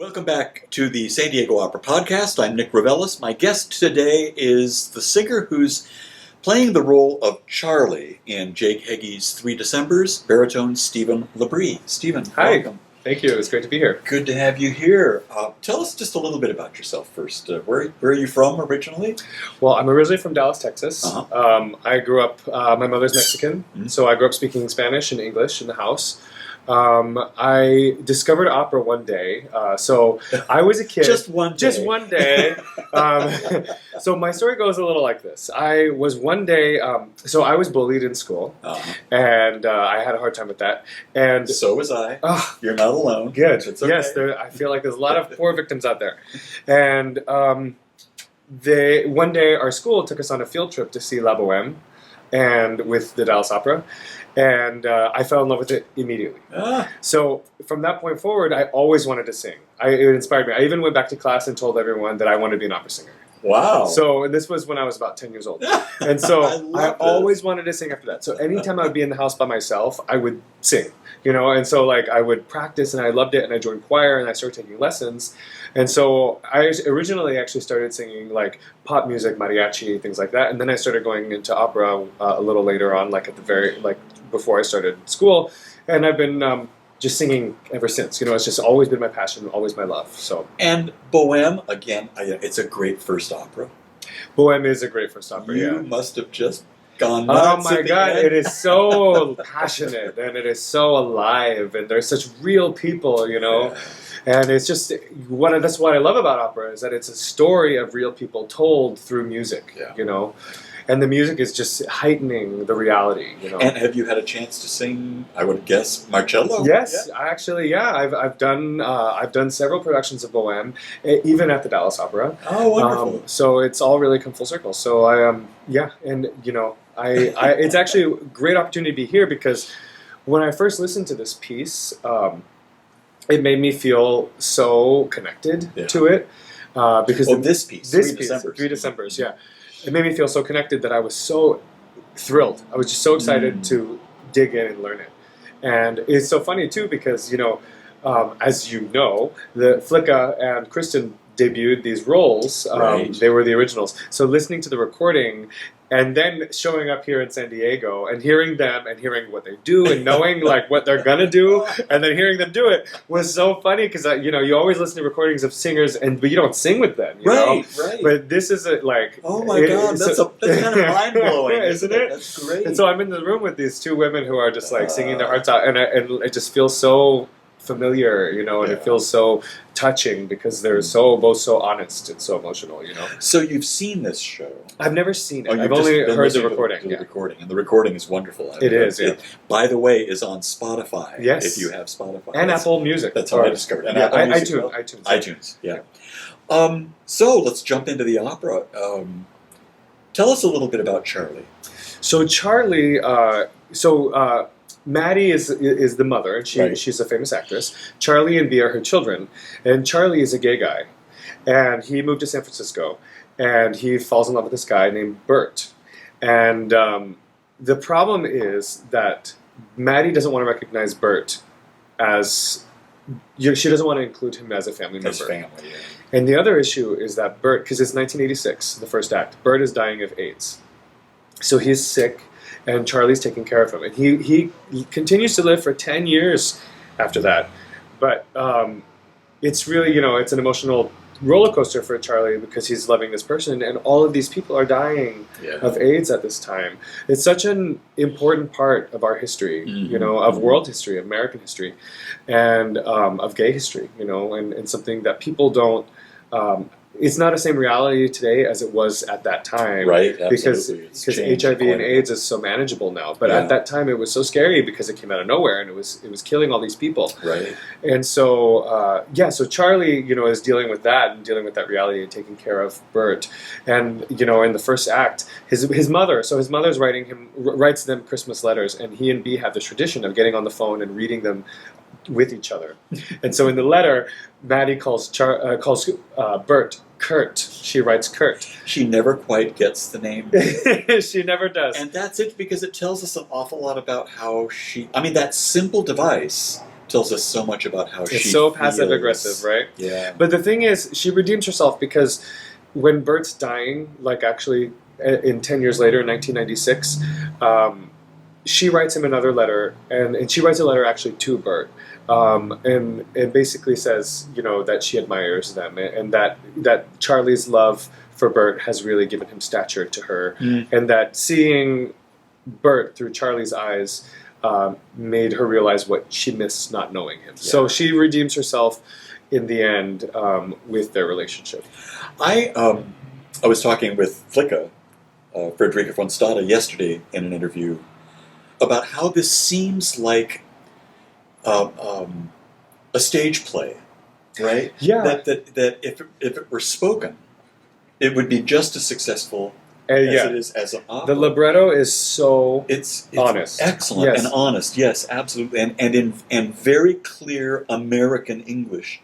Welcome back to the San Diego Opera Podcast. I'm Nick Reveles. My guest today is the singer who's playing the role of Charlie in Jake Heggie's Three Decembers, Baritone Steven LaBrie. Steven, hi. Welcome. Thank you. It's great to be here. Good to have you here. Tell us just a little bit about yourself first. Where are you from originally? Well, I'm originally from Dallas, Texas. Uh-huh. I grew up, my mother's Mexican, so I grew up speaking Spanish and English in the house. I discovered opera one day. So I was a kid. Just one day. Just one day. So my story goes a little like this. I was one day, so I was bullied in school, and I had a hard time with that. And so was I. You're not alone. Good. It's okay. Yes, I feel like there's a lot of poor victims out there. And one day our school took us on a field trip to see La Boheme and with the Dallas Opera. And I fell in love with it immediately. So from that point forward, I always wanted to sing. It inspired me. I even went back to class and told everyone that I wanted to be an opera singer. Wow. So and this was when I was about 10 years old. And so I always wanted to sing after that. So anytime I would be in the house by myself, I would sing. And so like I would practice and I loved it and I joined choir and I started taking lessons. And so I originally actually started singing like pop music, mariachi, things like that. And then I started going into opera a little later on, like at the before I started school. And I've been just singing ever since. It's just always been my passion, always my love. So. And Boheme, again, it's a great first opera. Boheme is a great first opera, You must have just gone nuts. Oh my God, it is so passionate and it is so alive and there's such real people, Yeah. And it's just, that's what I love about opera is that it's a story of real people told through music, And the music is just heightening the reality, And have you had a chance to sing, I would guess, Marcello? Yes, actually, I've done several productions of Boheme, even at the Dallas Opera. Oh, wonderful. So it's all really come full circle. So it's actually a great opportunity to be here because when I first listened to this piece, it made me feel so connected to it. Because this piece, Three Decembers, yeah. It made me feel so connected that I was so thrilled. I was just so excited to dig in and learn it. And it's so funny, too, because, as you know, the Flicka and Kristin debuted these roles. Right. They were the originals. So listening to the recording and then showing up here in San Diego and hearing them and hearing what they do and knowing like what they're gonna do and then hearing them do it was so funny because you always listen to recordings of singers but you don't sing with them, Right. But this is oh my God, that's kind of mind blowing, isn't it? That's great. And so I'm in the room with these two women who are just like singing their hearts out, and it just feels so familiar, and it feels so touching because they're both so honest and so emotional, So you've seen this show? I've never seen it. Oh, I've only heard the recording. The recording, and the recording is wonderful. It is. It, by the way, is on Spotify. Yes, if you have Spotify and Apple Music. That's how I discovered it. And Apple Music, iTunes. Yeah. So let's jump into the opera. Tell us a little bit about Charlie. So Charlie. Maddie is the mother, and she's a famous actress. Charlie and Bea are her children, and Charlie is a gay guy, and he moved to San Francisco, and he falls in love with this guy named Bert, and the problem is that Maddie doesn't want to recognize Bert as she doesn't want to include him as a family member. As family, yeah. And the other issue is that Bert, because it's 1986, the first act, Bert is dying of AIDS, so he's sick. And Charlie's taking care of him. And he continues to live for 10 years after that. But it's really, it's an emotional roller coaster for Charlie because he's loving this person. And all of these people are dying of AIDS at this time. It's such an important part of our history, of world history, of American history, and of gay history, and something that people don't... it's not the same reality today as it was at that time, right? Because HIV and AIDS is so manageable now. But at that time, it was so scary because it came out of nowhere and it was killing all these people. Right. And so so Charlie, is dealing with that and dealing with that reality and taking care of Bert. And in the first act, his mother's writes them Christmas letters, and he and Bea have the tradition of getting on the phone and reading them with each other. And so in the letter, Maddie calls Bert Kurt. She writes Kurt. She never quite gets the name. She never does. And that's it, because it tells us an awful lot about how that simple device tells us so much about how It's she so feels. passive aggressive, right? Yeah. But the thing is, she redeems herself because when Bert's dying, like actually in 10 years later, in 1996, she writes him another letter, and she writes a letter actually to Bert, and basically says, that she admires them, and that Charlie's love for Bert has really given him stature to her, and that seeing Bert through Charlie's eyes made her realize what she missed not knowing him. Yeah. So she redeems herself in the end with their relationship. I was talking with Flicka, Frederica von Stade, yesterday in an interview about how this seems like a stage play, right? Yeah. That if it were spoken, it would be just as successful as it is as an opera. The libretto is so it's honest, excellent, yes. and honest. Yes, absolutely, and very clear American English.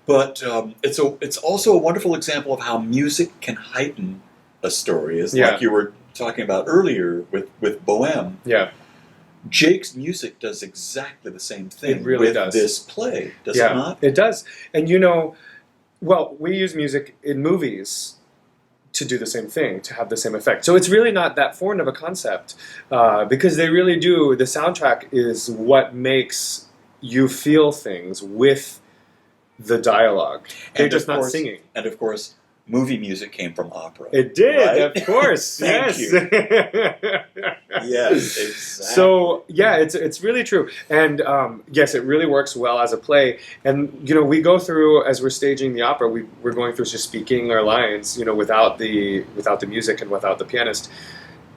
But it's also a wonderful example of how music can heighten a story, like you were talking about earlier with Bohème. Yeah. Jake's music does exactly the same thing. It really does. This play, does it not? It does. And we use music in movies to do the same thing, to have the same effect. So it's really not that foreign of a concept, because they really do. The soundtrack is what makes you feel things with the dialogue. They're just not singing. And of course, movie music came from opera. It did, right? of course. Thank yes. you. Yes, exactly. So yeah, it's really true, and yes, it really works well as a play. And we go through, as we're staging the opera, we're going through just speaking our lines, without the music and without the pianist,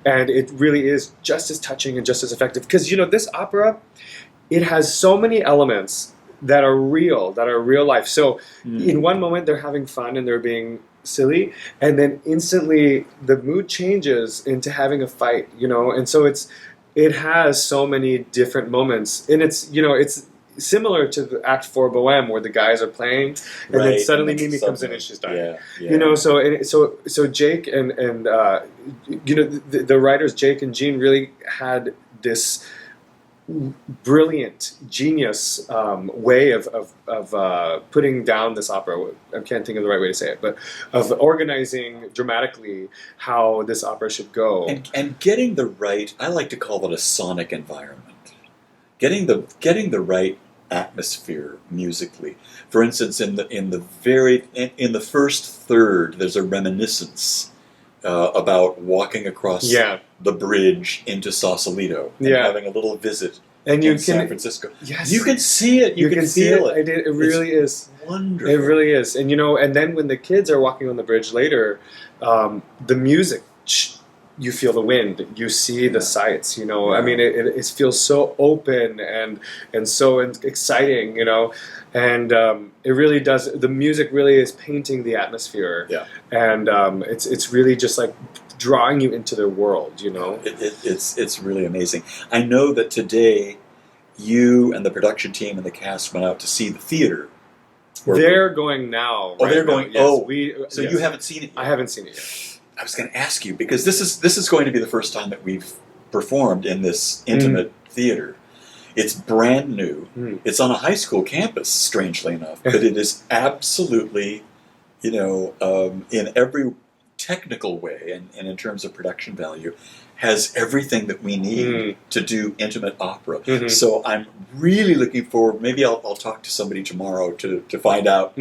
and it really is just as touching and just as effective. Because this opera, it has so many elements that are real life. So in one moment they're having fun and they're being silly, and then instantly the mood changes into having a fight, and so it has so many different moments, and it's similar to the Act 4 Bohème, where the guys are playing, and then suddenly Mimi comes in and she's dying. Yeah. So Jake and the writers Jake and Jean really had this brilliant, genius way of putting down this opera. I can't think of the right way to say it, but of organizing dramatically how this opera should go. And getting the right, I like to call it a sonic environment. Getting the right atmosphere musically. For instance, in the first third, there's a reminiscence about walking across the bridge into Sausalito and having a little visit in San Francisco. Yes. You can see it. You can feel it. It really is wonderful. It really is. And and then when the kids are walking on the bridge later, the music, you feel the wind, you see the sights. I mean, it feels so open and so exciting. And it really does. The music really is painting the atmosphere. Yeah. And it's really just like drawing you into their world. It's really amazing. I know that today you and the production team and the cast went out to see the theater. They're going now. Oh, they're going. Yes. So you haven't seen it yet? I haven't seen it yet. I was going to ask you, because this is going to be the first time that we've performed in this intimate theater. It's brand new. It's on a high school campus, strangely enough, but it is absolutely, in every technical way and in terms of production value, has everything that we need to do intimate opera. So I'm really looking forward. Maybe I'll talk to somebody tomorrow to find out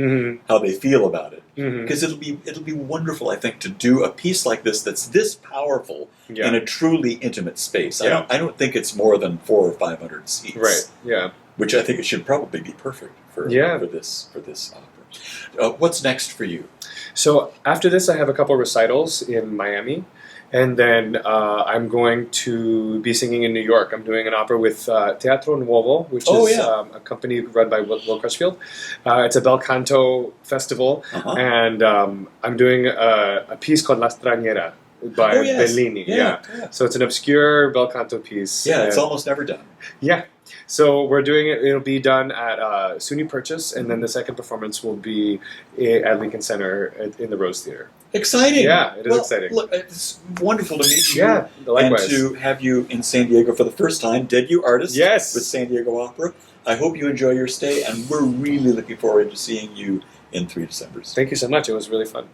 how they feel about it, because it'll be wonderful, I think, to do a piece like this that's this powerful in a truly intimate space. I don't think it's more than 400 or 500 seats. Right. Yeah. Which I think it should probably be perfect for this opera. What's next for you? So after this, I have a couple recitals in Miami, and then I'm going to be singing in New York. I'm doing an opera with Teatro Nuovo, which is a company run by Will Crutchfield. It's a bel canto festival, and I'm doing a piece called La Straniera by Bellini. So it's an obscure bel canto piece. Yeah, it's almost never done. Yeah. So we're doing it. It'll be done at SUNY Purchase, and then the second performance will be at Lincoln Center in the Rose Theater. Exciting. Yeah, it is exciting. Look, it's wonderful to meet you. Yeah, likewise. And to have you in San Diego for the first time, debut artist Yes. with San Diego Opera. I hope you enjoy your stay, and we're really looking forward to seeing you in 3 Decembers. Thank you so much. It was really fun.